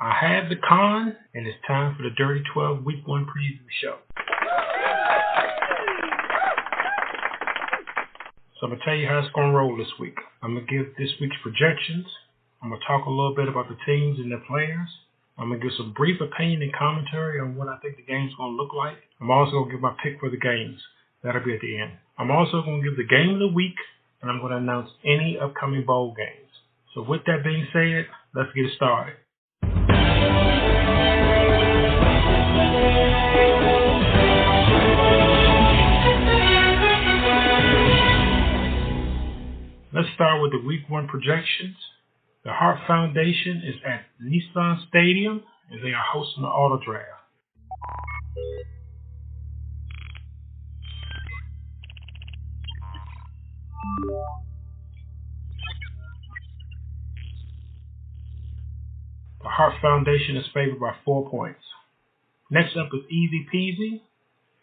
I had the con, and it's time for the Dirty 12 Week 1 preview show. So I'm going to tell you how it's going to roll this week. I'm going to give this week's projections. I'm going to talk a little bit about the teams and their players. I'm going to give some brief opinion and commentary on what I think the game's going to look like. I'm also going to give my pick for the games. That'll be at the end. I'm also going to give the game of the week, and I'm going to announce any upcoming bowl games. So with that being said, let's get started. Let's start with the Week 1 projections. The Hart Foundation is at Nissan Stadium, and they are hosting the Auto Draft. The Hart Foundation is favored by 4 points. Next up is Easy Peasy,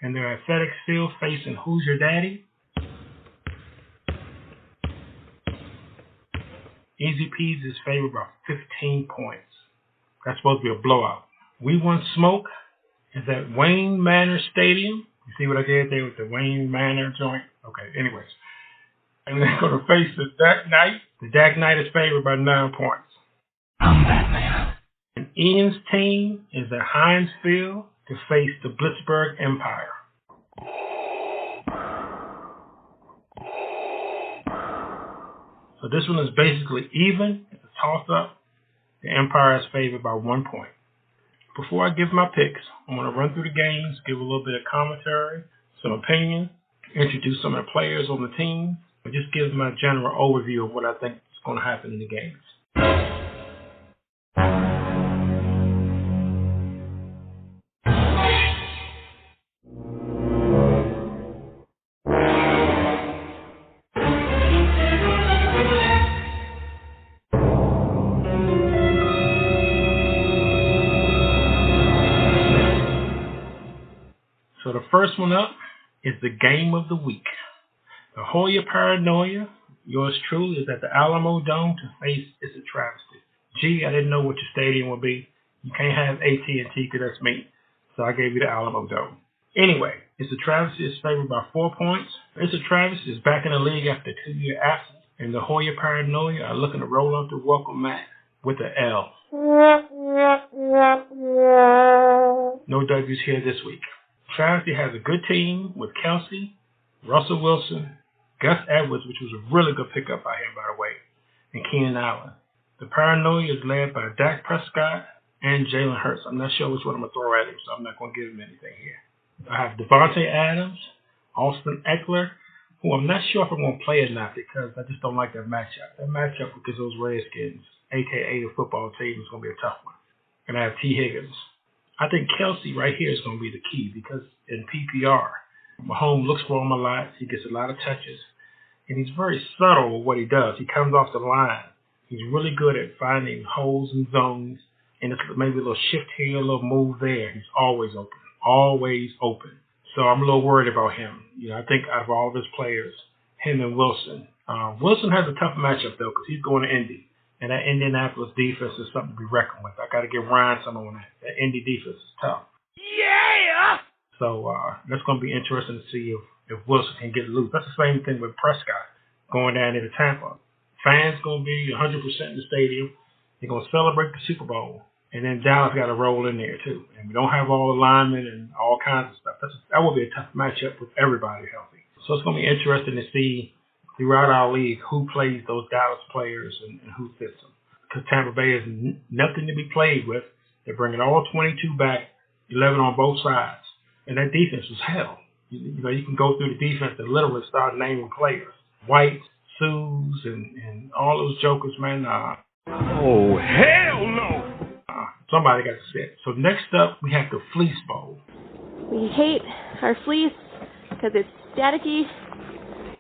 and they're at FedEx Field facing Who's Your Daddy? Easy Peasy is favored by 15 points. That's supposed to be a blowout. We Want Smoke is at Wayne Manor Stadium. You see what I did there with the Wayne Manor joint? Okay, anyways. And they're going to face the Dark Knight. The Dark Knight is favored by 9 points. I'm Batman. And Ian's team is at Heinz Field to face the Blitzburg Empire. So this one is basically even. It's a toss-up. The Empire is favored by 1 point. Before I give my picks, I'm going to run through the games, give a little bit of commentary, some opinion, introduce some of the players on the team, and just give my general overview of what I think is going to happen in the games. So the first one up is the game of the week. The Hoya Paranoia, yours truly, is at the Alamo Dome to face It's a Travesty. Gee, I didn't know what your stadium would be. You can't have AT&T because that's me. So I gave you the Alamo Dome. Anyway, It's a Travesty is favored by 4 points. It's a Travesty is back in the league after a 2-year absence. And the Hoya Paranoia are looking to roll out the welcome mat with an L. No W's here this week. Travesty has a good team with Kelsey, Russell Wilson, Gus Edwards, which was a really good pickup by him, by the way, and Keenan Allen. The Paranoia is led by Dak Prescott and Jalen Hurts. I'm not sure which one I'm going to throw at him, so I'm not going to give him anything here. I have Devontae Adams, Austin Eckler, who I'm not sure if I'm going to play or not because I just don't like that matchup. That matchup because those Redskins, a.k.a. the football team, is going to be a tough one. And I have T. Higgins. I think Kelsey right here is going to be the key because in PPR, Mahomes looks for him a lot. He gets a lot of touches. And he's very subtle with what he does. He comes off the line. He's really good at finding holes and zones. And it's maybe a little shift here, a little move there. He's always open. Always open. So I'm a little worried about him. I think out of all of his players, him and Wilson. Wilson has a tough matchup, though, because he's going to Indy. And that Indianapolis defense is something to be reckoned with. I got to give Ryan some on that. That Indy defense is tough. Yeah! So that's going to be interesting to see if Wilson can get loose. That's the same thing with Prescott going down into Tampa. Fans going to be 100% in the stadium. They're going to celebrate the Super Bowl. And then Dallas got to roll in there, too. And we don't have all the linemen and all kinds of stuff. That will be a tough matchup with everybody healthy. So it's going to be interesting to see throughout our league who plays those Dallas players and who fits them. Because Tampa Bay is nothing to be played with. They're bringing all 22 back, 11 on both sides. And that defense was hell. You can go through the defense and literally start naming players. White, Sues, and all those jokers, man. Oh, hell no! Somebody got to sit. So next up, we have the Fleece Bowl. We hate our fleece because it's staticky.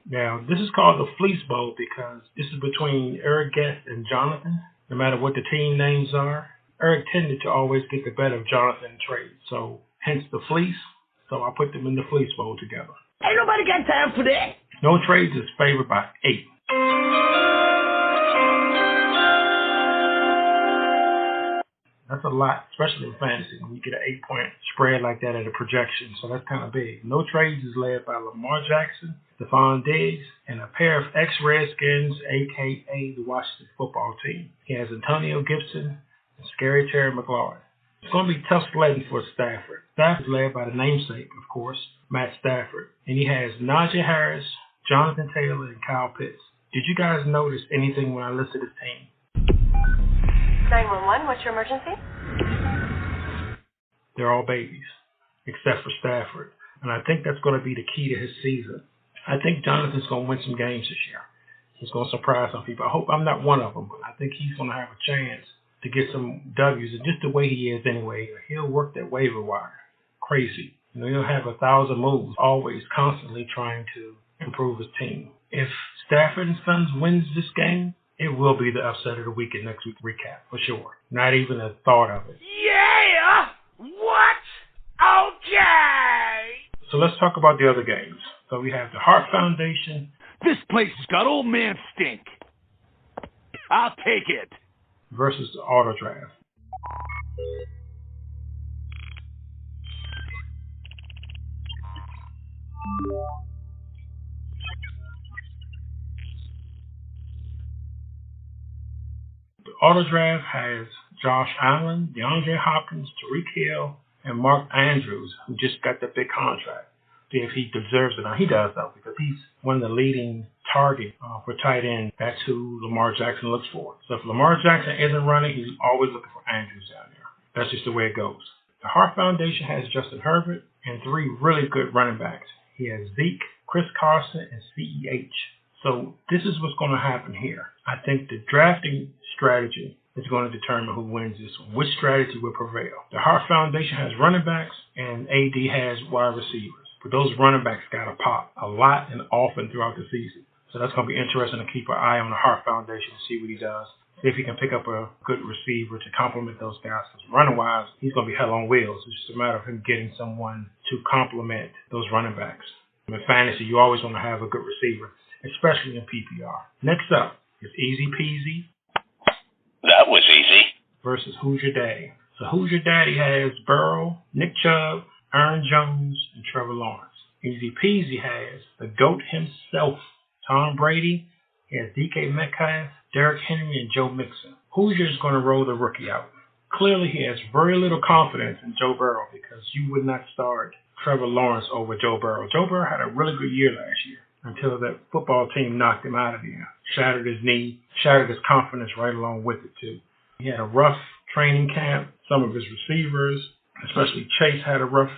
Now, this is called the Fleece Bowl because this is between Eric Guest and Jonathan. No matter what the team names are, Eric tended to always get the better of Jonathan in trade. So, hence the Fleece. So, I put them in the Fleece Bowl together. Ain't nobody got time for that. No Trades is favored by 8. That's a lot, especially in fantasy, when you get an 8-point spread like that at a projection. So that's kind of big. No Trades is led by Lamar Jackson, Stephon Diggs, and a pair of ex-Redskins, a.k.a. the Washington football team. He has Antonio Gibson and Scary Terry McLaurin. It's going to be tough sledding for Stafford. Stafford is led by the namesake, of course, Matt Stafford. And he has Najee Harris, Jonathan Taylor, and Kyle Pitts. Did you guys notice anything when I listed his team? 911, what's your emergency? They're all babies, except for Stafford. And I think that's going to be the key to his season. I think Jonathan's going to win some games this year. He's going to surprise some people. I hope I'm not one of them, but I think he's going to have a chance to get some W's. And just the way he is anyway, he'll work that waiver wire. Crazy. You know, he'll have 1,000 moves, always constantly trying to improve his team. If Stafford and Sons wins this game, it will be the upset of the week in next week's recap, for sure. Not even a thought of it. Yeah! What? Okay! So let's talk about the other games. So we have the Hart Foundation. This place has got old man stink. I'll take it. Versus the Auto Draft. The Auto Draft has Josh Allen, DeAndre Hopkins, Tyreek Hill, and Mark Andrews, who just got the big contract. See if he deserves it. Now, he does, though, because he's one of the leading targets for tight end. That's who Lamar Jackson looks for. So if Lamar Jackson isn't running, he's always looking for Andrews down there. That's just the way it goes. The Hart Foundation has Justin Herbert and 3 really good running backs. He has Zeke, Chris Carson, and CEH. So this is what's going to happen here. I think the drafting strategy is going to determine who wins this one. Which strategy will prevail? The Hart Foundation has running backs, and AD has wide receivers. But those running backs got to pop a lot and often throughout the season. So that's going to be interesting to keep an eye on the Hart Foundation and see what he does. See if he can pick up a good receiver to complement those guys. Because running-wise, he's going to be hell on wheels. It's just a matter of him getting someone to complement those running backs. In fantasy, you always want to have a good receiver, especially in PPR. Next up is Easy Peasy. That was easy. Versus Who's Your Daddy. So Who's Your Daddy has Burrow, Nick Chubb, Aaron Jones, and Trevor Lawrence. Easy Peasy has the GOAT himself, Tom Brady. He has DK Metcalf, Derrick Henry, and Joe Mixon. Hoosier is going to roll the rookie out. Clearly, he has very little confidence in Joe Burrow because you would not start Trevor Lawrence over Joe Burrow. Joe Burrow had a really good year last year until that football team knocked him out of there. Shattered his knee, shattered his confidence right along with it, too. He had a rough training camp. Some of his receivers, especially Chase, had a rough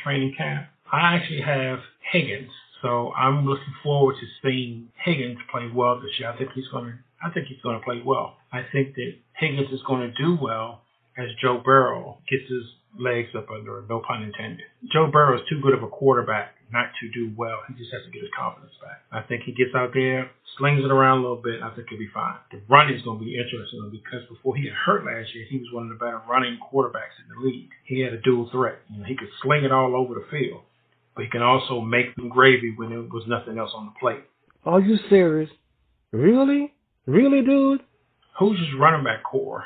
training camp. I actually have Higgins, so I'm looking forward to seeing Higgins play well this year. I think he's going to play well. I think that Higgins is going to do well as Joe Burrow gets his legs up under him, no pun intended. Joe Burrow is too good of a quarterback not to do well. He just has to get his confidence back. I think he gets out there, slings it around a little bit, I think he'll be fine. The running is going to be interesting because before he got hurt last year, he was one of the better running quarterbacks in the league. He had a dual threat. He could sling it all over the field, but he can also make them gravy when there was nothing else on the plate. Are you serious? Really? Really, dude? Hoosier's running back core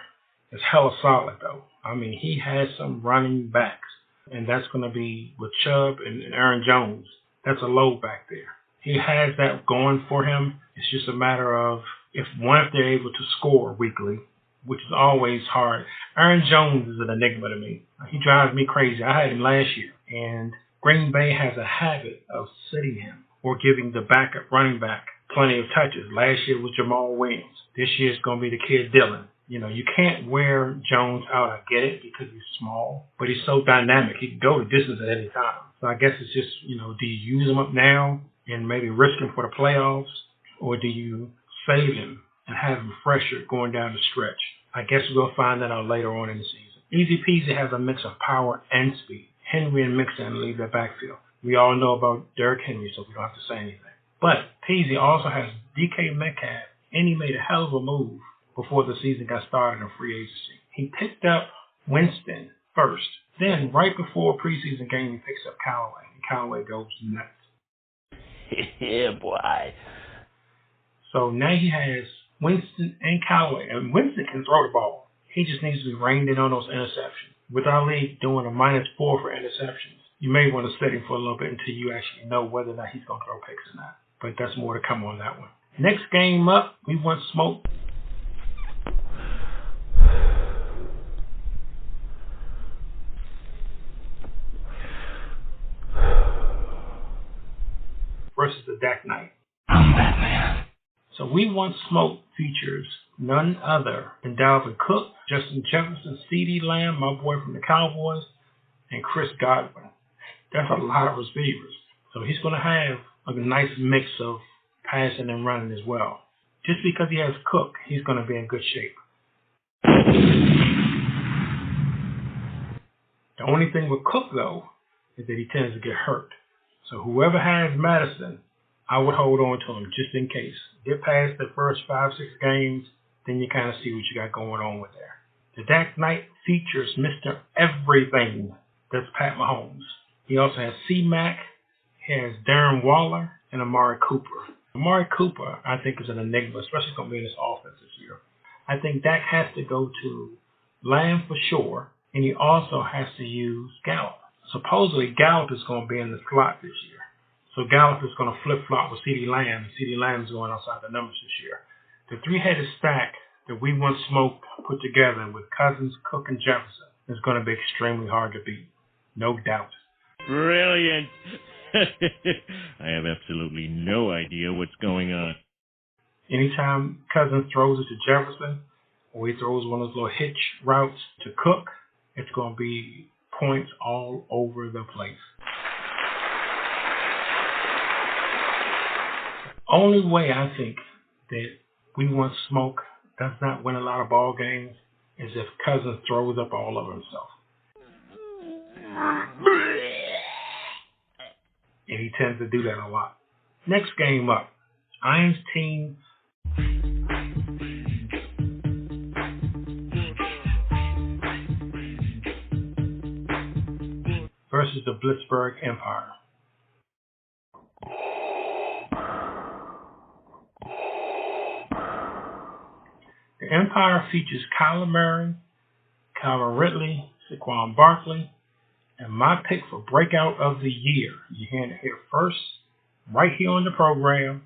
is hella solid, though. I mean, he has some running backs, and that's going to be with Chubb and Aaron Jones. That's a load back there. He has that going for him. It's just a matter of if they're able to score weekly, which is always hard. Aaron Jones is an enigma to me. He drives me crazy. I had him last year, and Green Bay has a habit of sitting him or giving the backup running back plenty of touches. Last year was Jamal Williams. This year it's going to be the kid Dillon. You can't wear Jones out. I get it because he's small, but he's so dynamic. He can go the distance at any time. So I guess it's just, do you use him up now and maybe risk him for the playoffs, or do you save him and have him fresher going down the stretch? I guess we'll find that out later on in the season. Easy Peasy has a mix of power and speed. Henry and Mixon leave their backfield. We all know about Derrick Henry, so we don't have to say anything. But Peasy also has DK Metcalf, and he made a hell of a move before the season got started in free agency. He picked up Winston first. Then, right before preseason game, he picks up Callaway, and Callaway goes nuts. Yeah, boy. So now he has Winston and Callaway, and Winston can throw the ball. He just needs to be reined in on those interceptions. With our league doing a -4 for interceptions, you may want to set him for a little bit until you actually know whether or not he's going to throw picks or not. But that's more to come on that one. Next game up, we want Smoke versus the Dak Knight. I'm Batman. So we want Smoke features none other than Dalvin Cook, Justin Jefferson, CeeDee Lamb, my boy from the Cowboys, and Chris Godwin. That's a lot of receivers. So he's going to have a nice mix of passing and running as well. Just because he has Cook, he's going to be in good shape. The only thing with Cook, though, is that he tends to get hurt. So whoever has Madison, I would hold on to him just in case. Get past the first 5-6 games, then you kind of see what you got going on with there. The Dak Knight features Mr. Everything. That's Pat Mahomes. He also has C-Mac, he has Darren Waller, and Amari Cooper. Amari Cooper, I think, is an enigma, especially going to be in this offense this year. I think Dak has to go to Lamb for sure, and he also has to use Gallup. Supposedly, Gallup is going to be in the slot this year. So Gallup is going to flip-flop with CeeDee Lamb. CeeDee Lamb is going outside the numbers this year. The three-headed stack that we want Smoke put together with Cousins, Cook, and Jefferson is going to be extremely hard to beat. No doubt. Brilliant. I have absolutely no idea what's going on. Anytime Cousins throws it to Jefferson, or he throws one of those little hitch routes to Cook, it's going to be points all over the place. Only way I think that we want Smoke does not win a lot of ball games is if Cousins throws up all over himself. And he tends to do that a lot. Next game up, Iron's team versus the Blitzburg Empire. The Empire features Kyler Murray, Calvin Ridley, Saquon Barkley, and my pick for breakout of the year. You hear it here first, right here on the program,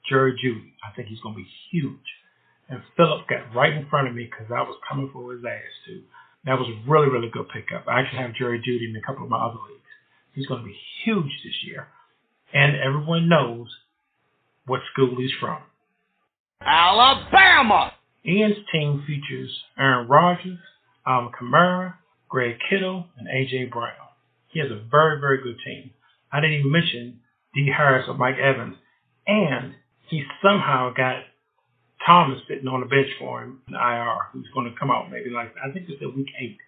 Jerry Jeudy. I think he's going to be huge. And Philip got right in front of me because I was coming for his ass too. That was a really, really good pickup. I actually have Jerry Jeudy in a couple of my other leagues. He's going to be huge this year. And everyone knows what school he's from. Alabama! Ian's team features Aaron Rodgers, Alvin Kamara, Greg Kittle, and A.J. Brown. He has a very, very good team. I didn't even mention D. Harris or Mike Evans. And he somehow got Thomas sitting on the bench for him in the IR, who's going to come out maybe like, I think it's at week 8.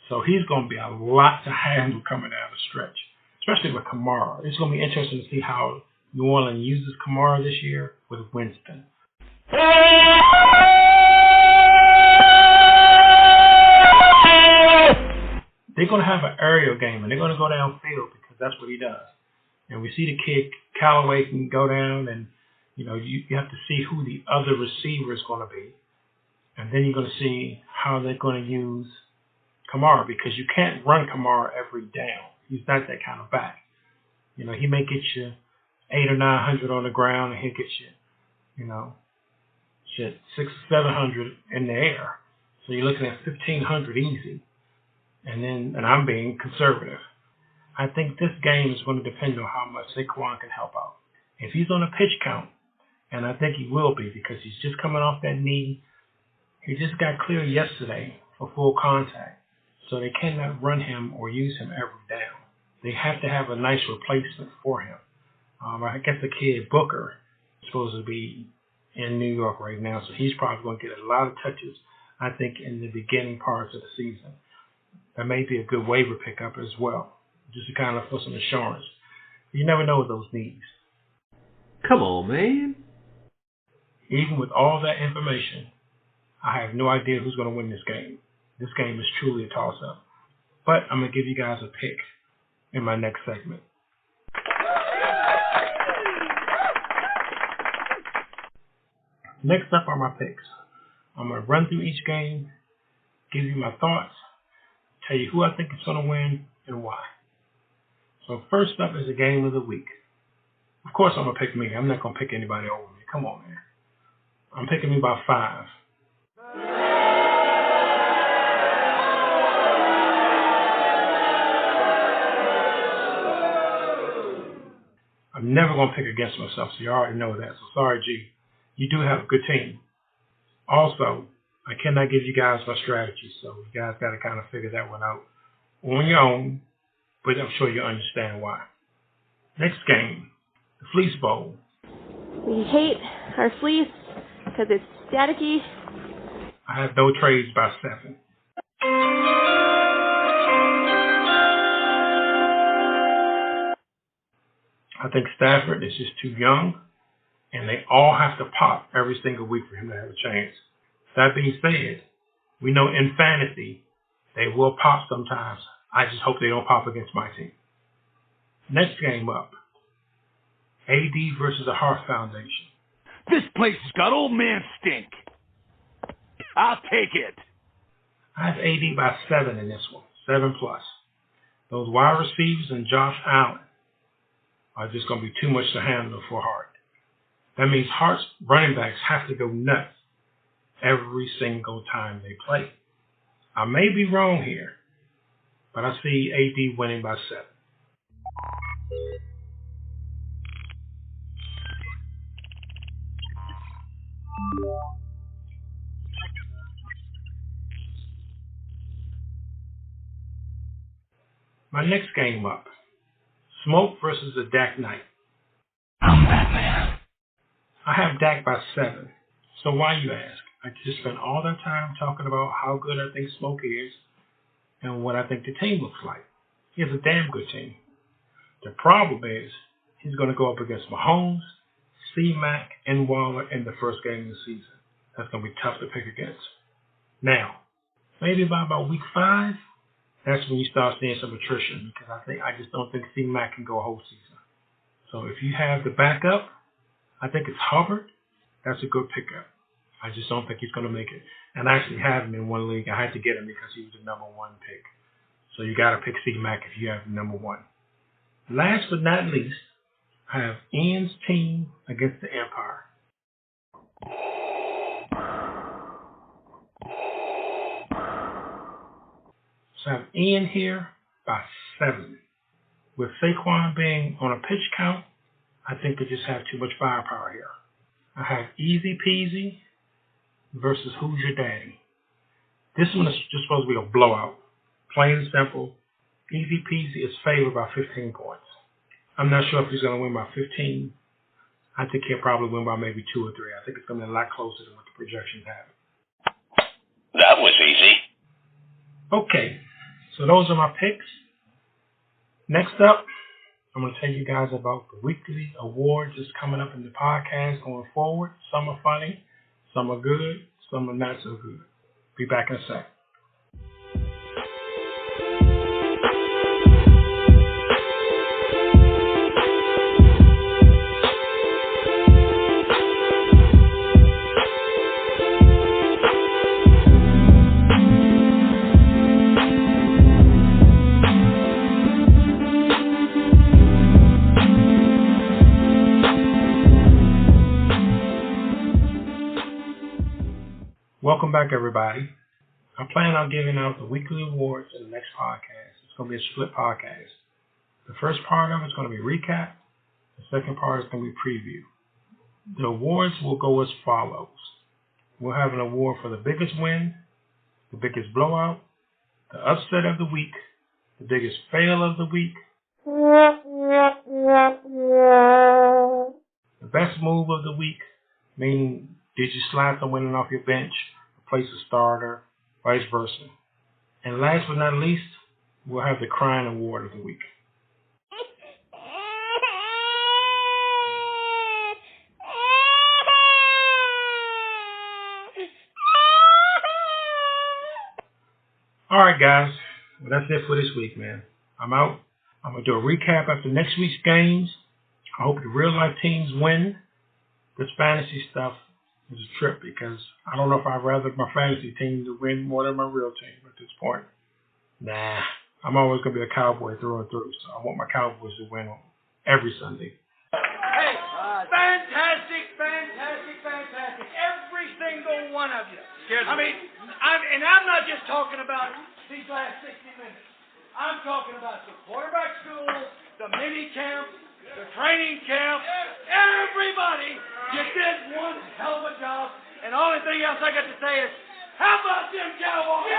So he's going to be a lot to handle coming down the stretch, especially with Kamara. It's going to be interesting to see how New Orleans uses Kamara this year with Winston. They're going to have an aerial game, and they're going to go downfield because that's what he does. And we see the kid Callaway can go down, and you have to see who the other receiver is going to be. And then you're going to see how they're going to use Kamara, because you can't run Kamara every down. He's not that kind of back. He may get you 800 or 900 on the ground, and he'll get you, 600 or 700 in the air. So you're looking at 1,500 easy. And I'm being conservative. I think this game is going to depend on how much Saquon can help out. If he's on a pitch count, and I think he will be because he's just coming off that knee, he just got cleared yesterday for full contact, so they cannot run him or use him every down. They have to have a nice replacement for him. I guess the kid Booker is supposed to be in New York right now, so he's probably going to get a lot of touches, I think, in the beginning parts of the season. That may be a good waiver pickup as well, just to kind of for some assurance. You never know with those knees. Come on, man. Even with all that information, I have no idea who's going to win this game. This game is truly a toss-up. But I'm going to give you guys a pick in my next segment. Next up are my picks. I'm going to run through each game, give you my thoughts, tell you who I think is going to win and why. So first up is the game of the week. Of course I'm going to pick me. I'm not going to pick anybody over me. Come on, man. I'm picking me by 5. I'm never going to pick against myself, so you already know that. So sorry, G. You do have a good team. Also, I cannot give you guys my strategy, so you guys got to kind of figure that one out on your own, but I'm sure you understand why. Next game, the Fleece Bowl. We hate our fleece because it's staticky. I have no trades by 7. I think Stafford is just too young, and they all have to pop every single week for him to have a chance. That being said, we know in fantasy they will pop sometimes. I just hope they don't pop against my team. Next game up, AD versus the Heart Foundation. This place has got old man stink. I'll take it. I have AD by 7 in this one, 7+. Those wide receivers and Josh Allen are just going to be too much to handle for Hart. That means Hart's running backs have to go nuts every single time they play. I may be wrong here, but I see AD winning by 7. My next game up, Smoke versus the Dak Knight. I'm Batman. I have Dak by 7. So why, you ask? I just spent all that time talking about how good I think Smoke is and what I think the team looks like. He has a damn good team. The problem is he's going to go up against Mahomes, C-Mac, and Waller in the first game of the season. That's going to be tough to pick against. Now, maybe by about week 5, that's when you start seeing some attrition, because I just don't think C-Mac can go a whole season. So if you have the backup, I think it's Hubbard. That's a good pickup. I just don't think he's going to make it. And I actually have him in one league. I had to get him because he was the number 1 pick. So you got to pick C-Mac if you have the number 1. Last but not least, I have Ian's team against the Empire. So I have Ian here by 7. With Saquon being on a pitch count, I think they just have too much firepower here. I have Easy Peasy versus Who's Your Daddy. This one is just supposed to be a blowout. Plain and simple. Easy Peasy is favored by 15 points. I'm not sure if he's going to win by 15. I think he'll probably win by maybe 2 or 3. I think it's going to be a lot closer than what the projections have. That was easy. Okay, so those are my picks. Next up, I'm going to tell you guys about the weekly awards that's coming up in the podcast going forward. Some are funny, some are good, some are not so good. Be back in a sec. Welcome back, everybody. I plan on giving out the weekly awards in the next podcast. It's going to be a split podcast. The first part of it is going to be recap. The second part is going to be preview. The awards will go as follows. We'll have an award for the biggest win, the biggest blowout, the upset of the week, the biggest fail of the week, the best move of the week, meaning did you slide someone off your bench, replace a starter, vice versa. And last but not least, we'll have the crying award of the week. All right, guys. Well, that's it for this week, man. I'm out. I'm going to do a recap after next week's games. I hope the real-life teams win. This fantasy stuff It's a trip because I don't know if I'd rather my fantasy team to win more than my real team at this point. Nah, I'm always going to be a Cowboy through and through, so I want my Cowboys to win every Sunday. Hey, fantastic. Every single one of you. I'm not just talking about these last 60 minutes. I'm talking about the quarterback school, the mini camp, the training camp. Everybody, you did one hell of a job. And the only thing else I got to say is, how about them Cowboys?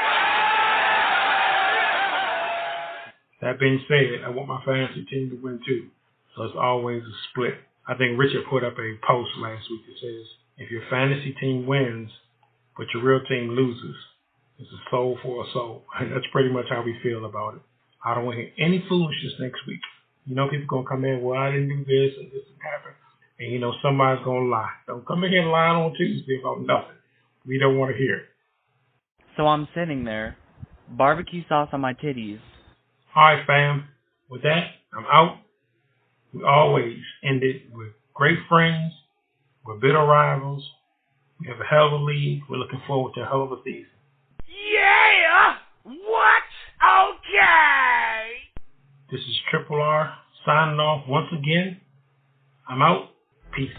That being said, I want my fantasy team to win too. So it's always a split. I think Richard put up a post last week that says, if your fantasy team wins, but your real team loses, it's a soul for a soul. And that's pretty much how we feel about it. I don't want to hear any foolishness next week. You know, people going to come in, well, I didn't do this and this didn't happen. And, you know, somebody's going to lie. Don't come in here lying on Tuesday about nothing. We don't want to hear it. So I'm sitting there, barbecue sauce on my titties. All right, fam. With that, I'm out. We always end it with great friends. We're bitter rivals. We have a hell of a league. We're looking forward to a hell of a season. Yeah! What? Okay! This is Triple R signing off once again. I'm out. Peace.